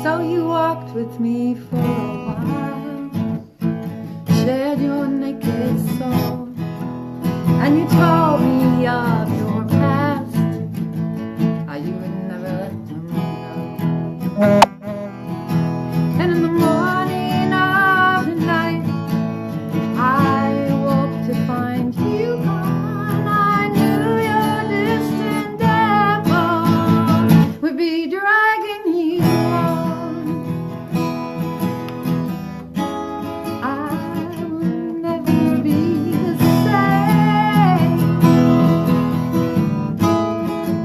So you walked with me for a while, shared your naked soul, and you told me of your past, how you would never let them go. And in the morning of the night, I woke to find you gone. I knew your distant devil would be dragging you on. I will never be the same.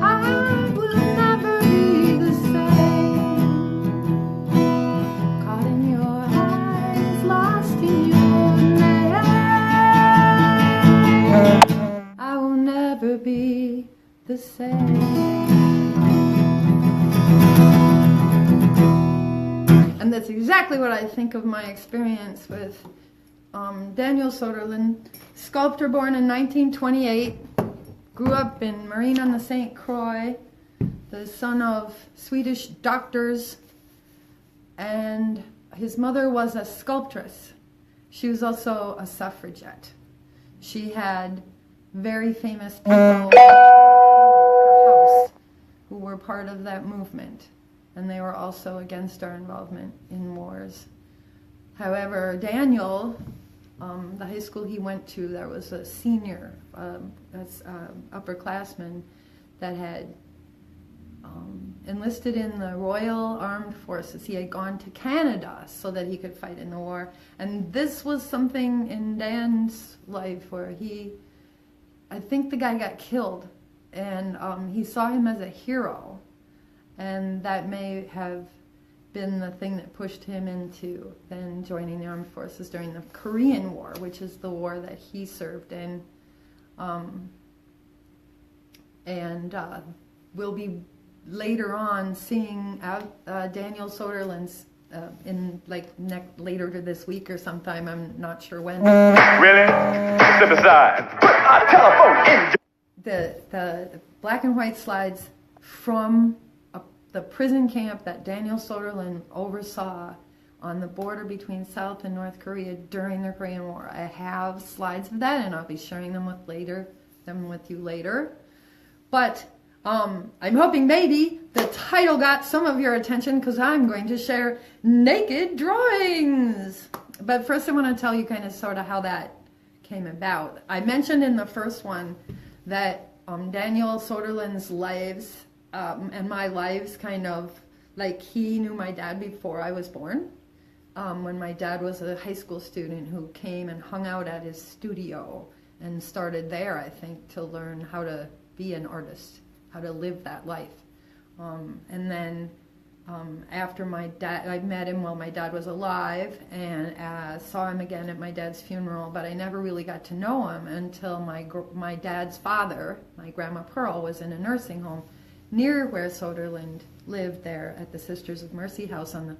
I will never be the same. Caught in your eyes, lost in your name. I will never be the same. And that's exactly what I think of my experience with Daniel Soderlind, sculptor born in 1928, grew up in Marine on the St. Croix, the son of Swedish doctors, and his mother was a sculptress. She was also a suffragette. She had very famous people in her house who were part of that movement, and they were also against our involvement in wars. However, Daniel, the high school he went to, there was a senior, upperclassman that had enlisted in the Royal Armed Forces. He had gone to Canada so that he could fight in the war. And this was something in Dan's life where I think the guy got killed, and he saw him as a hero. And that may have been the thing that pushed him into then joining the armed forces during the Korean War, which is the war that he served in. We'll be later on seeing Daniel Soderlind's later this week or sometime, I'm not sure when. Really? Step aside. Put our telephone in. The black and white slides from the prison camp that Daniel Soderlind oversaw on the border between South and North Korea during the Korean War. I have slides of that, and I'll be sharing them with you later. But I'm hoping maybe the title got some of your attention, because I'm going to share naked drawings. But first I want to tell you kind of sort of how that came about. I mentioned in the first one that Daniel Soderlind's lives and my lives kind of, like, he knew my dad before I was born. When my dad was a high school student who came and hung out at his studio and started there, I think, to learn how to be an artist, how to live that life. And then after my dad, I met him while my dad was alive, and saw him again at my dad's funeral, but I never really got to know him until my dad's father, my Grandma Pearl, was in a nursing home near where Soderlind lived, there at the Sisters of Mercy house on the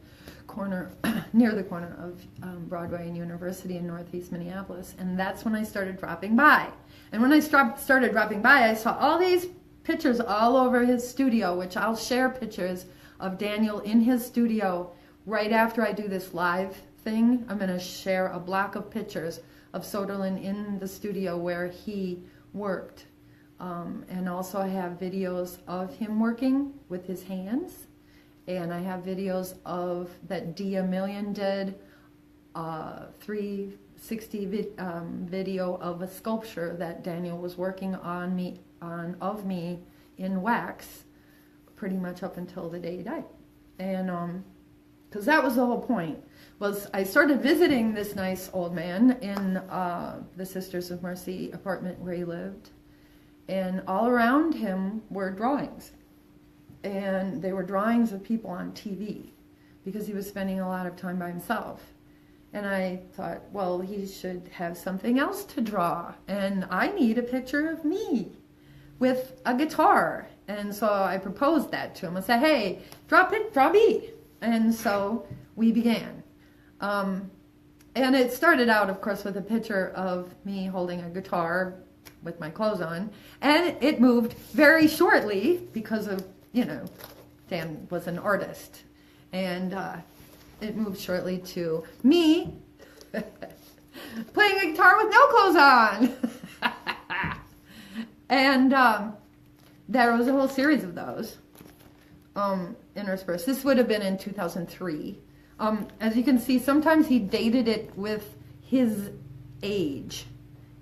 corner, near the corner of Broadway and University in Northeast Minneapolis. And that's when I started dropping by. And when I started dropping by, I saw all these pictures all over his studio, which I'll share pictures of Daniel in his studio right after I do this live thing. I'm going to share a block of pictures of Soderlind in the studio where he worked. And also I have videos of him working with his hands. And I have videos that Dia Million did, 360 video of a sculpture that Daniel was working of me in wax, pretty much up until the day he died. And because that was the whole point, was I started visiting this nice old man in the Sisters of Mercy apartment where he lived, and all around him were drawings. And they were drawings of people on TV, because he was spending a lot of time by himself. And I thought, well, he should have something else to draw, and I need a picture of me with a guitar. And so I proposed that to him. I said, hey, draw me. And so we began. And it started out, of course, with a picture of me holding a guitar with my clothes on. And it moved very shortly because of, Dan was an artist. And it moved shortly to me playing a guitar with no clothes on. And there was a whole series of those interspersed. This would have been in 2003. As you can see, sometimes he dated it with his age.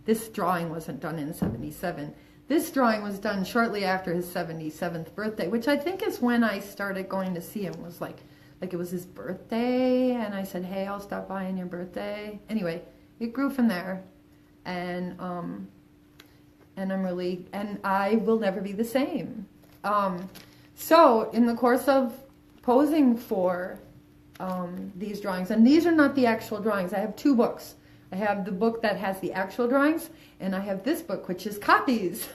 This drawing wasn't done in 77. This drawing was done shortly after his 77th birthday, which I think is when I started going to see him. It was like it was his birthday, and I said, hey, I'll stop by on your birthday. Anyway, it grew from there, and I will never be the same. So in the course of posing for these drawings, and these are not the actual drawings. I have two books. I have the book that has the actual drawings, and I have this book, which is copies.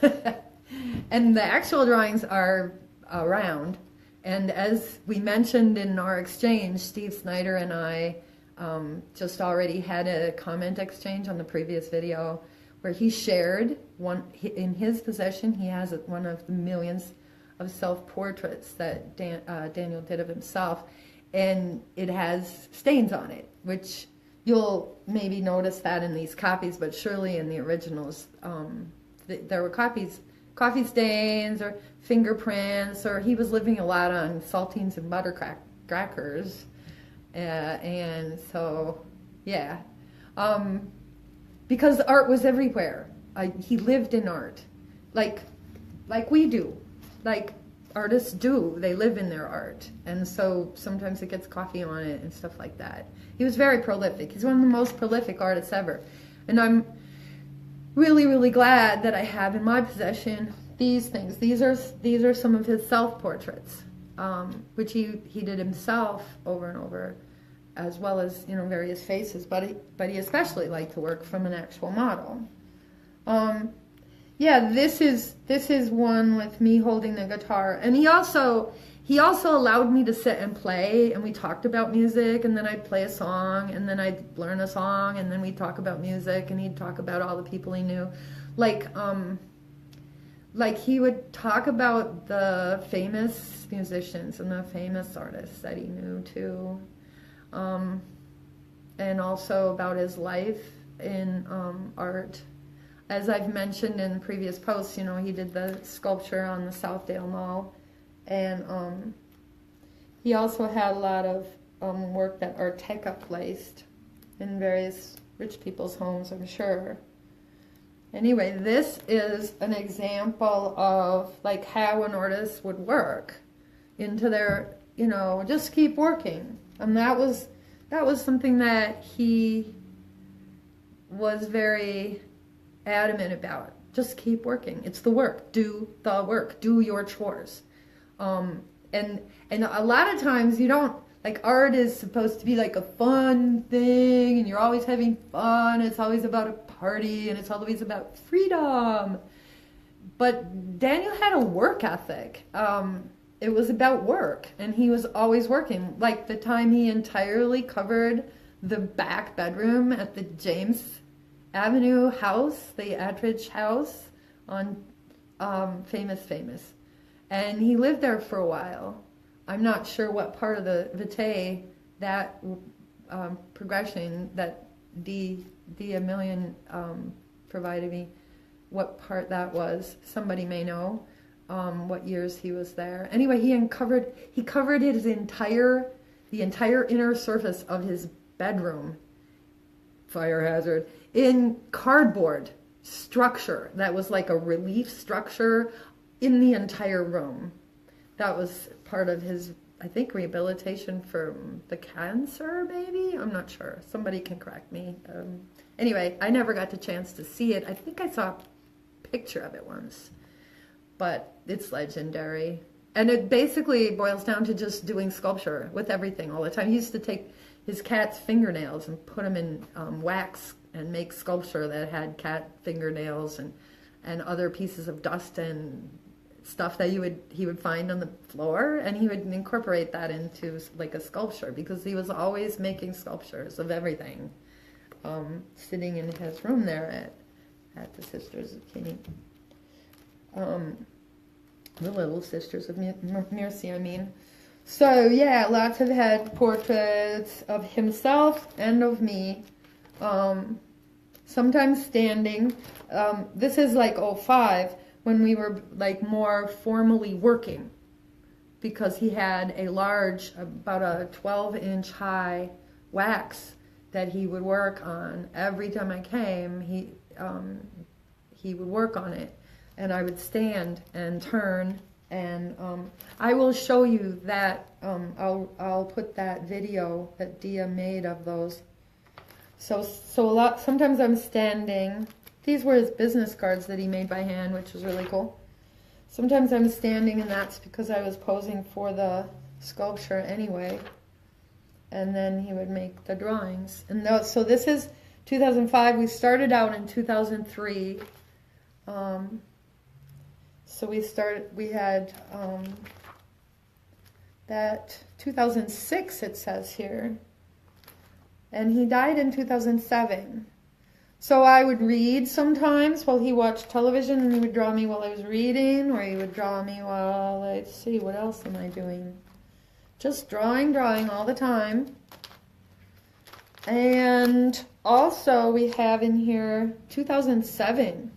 And the actual drawings are around. And as we mentioned in our exchange, Steve Snyder and I just already had a comment exchange on the previous video where he shared one, in his possession, he has one of the millions of self-portraits that Daniel did of himself. And it has stains on it, which you'll maybe notice that in these copies, but surely in the originals, there were coffee stains or fingerprints, or he was living a lot on saltines and butter crackers. And so, yeah. Because art was everywhere. He lived in art, like we do, like artists do. They live in their art, and so sometimes it gets coffee on it and stuff like that. He was very prolific. He's one of the most prolific artists ever, and I'm really, really glad that I have in my possession these things. These are some of his self-portraits, which he did himself over and over, as well as various faces. But he especially liked to work from an actual model. Yeah, this is one with me holding the guitar, and he also allowed me to sit and play, and we talked about music, and then I'd play a song, and then I'd learn a song, and then we'd talk about music, and he'd talk about all the people he knew, like he would talk about the famous musicians and the famous artists that he knew too, and also about his life in art. As I've mentioned in previous posts, he did the sculpture on the Southdale Mall, and he also had a lot of work that Arteca placed in various rich people's homes, I'm sure. Anyway, this is an example of how an artist would work into their, just keep working. And that was something that he was very adamant about. Just keep working. It's the work. Do the work. Do your chores. And a lot of times you don't, art is supposed to be a fun thing, and you're always having fun. It's always about a party, and it's always about freedom. But Daniel had a work ethic. It was about work, and he was always working. Like the time he entirely covered the back bedroom at the James Avenue house, the Attridge house on Famous. And he lived there for a while. I'm not sure what part of the Vitae, that progression that D a million provided me, what part that was. Somebody may know what years he was there. Anyway, he covered the entire inner surface of his bedroom, fire hazard, in cardboard structure that was like a relief structure in the entire room. That was part of his, I think, rehabilitation from the cancer, maybe? I'm not sure. Somebody can correct me. Anyway, I never got the chance to see it. I think I saw a picture of it once, but it's legendary. And it basically boils down to just doing sculpture with everything all the time. He used to take his cat's fingernails and put them in wax and make sculpture that had cat fingernails and other pieces of dust and stuff that he would find on the floor, and he would incorporate that into a sculpture, because he was always making sculptures of everything, sitting in his room there at the Sisters of Kitty, the Little Sisters of Mercy, I mean. So yeah, lots of head portraits of himself and of me. Sometimes standing. This is like '05 when we were like more formally working, because he had a large, about a 12-inch high wax that he would work on. Every time I came, he would work on it, and I would stand and turn. And I will show you that. I'll put that video that Dia made of those. So a lot. Sometimes I'm standing. These were his business cards that he made by hand, which was really cool. Sometimes I'm standing, and that's because I was posing for the sculpture anyway. And then he would make the drawings. And so this is 2005. We started out in 2003. So we had that 2006, it says here. And he died in 2007. So I would read sometimes while he watched television, and he would draw me while I was reading, or he would draw me while, let's see, what else am I doing? Just drawing all the time. And also we have in here 2007.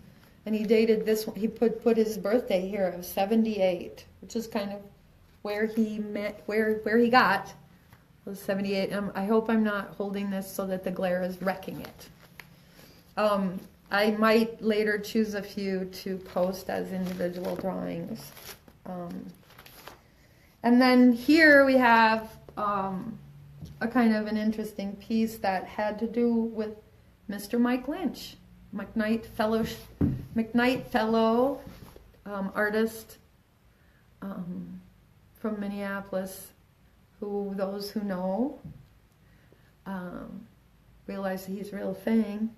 And he dated this one. He put his birthday here of 78, which is kind of where he met, where he got was 78. I hope I'm not holding this so that the glare is wrecking it. I might later choose a few to post as individual drawings. And then here we have a kind of an interesting piece that had to do with Mr. Mike Lynch. McKnight Fellow artist from Minneapolis, who those who know realize that he's a real thing.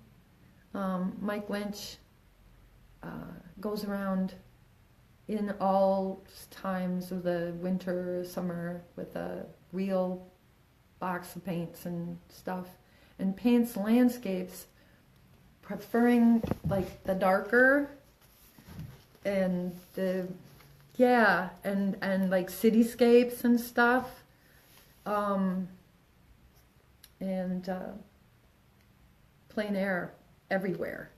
Mike Lynch goes around in all times of the winter, summer, with a real box of paints and stuff, and paints landscapes, preferring like the darker and the and like cityscapes and stuff, and plein air everywhere.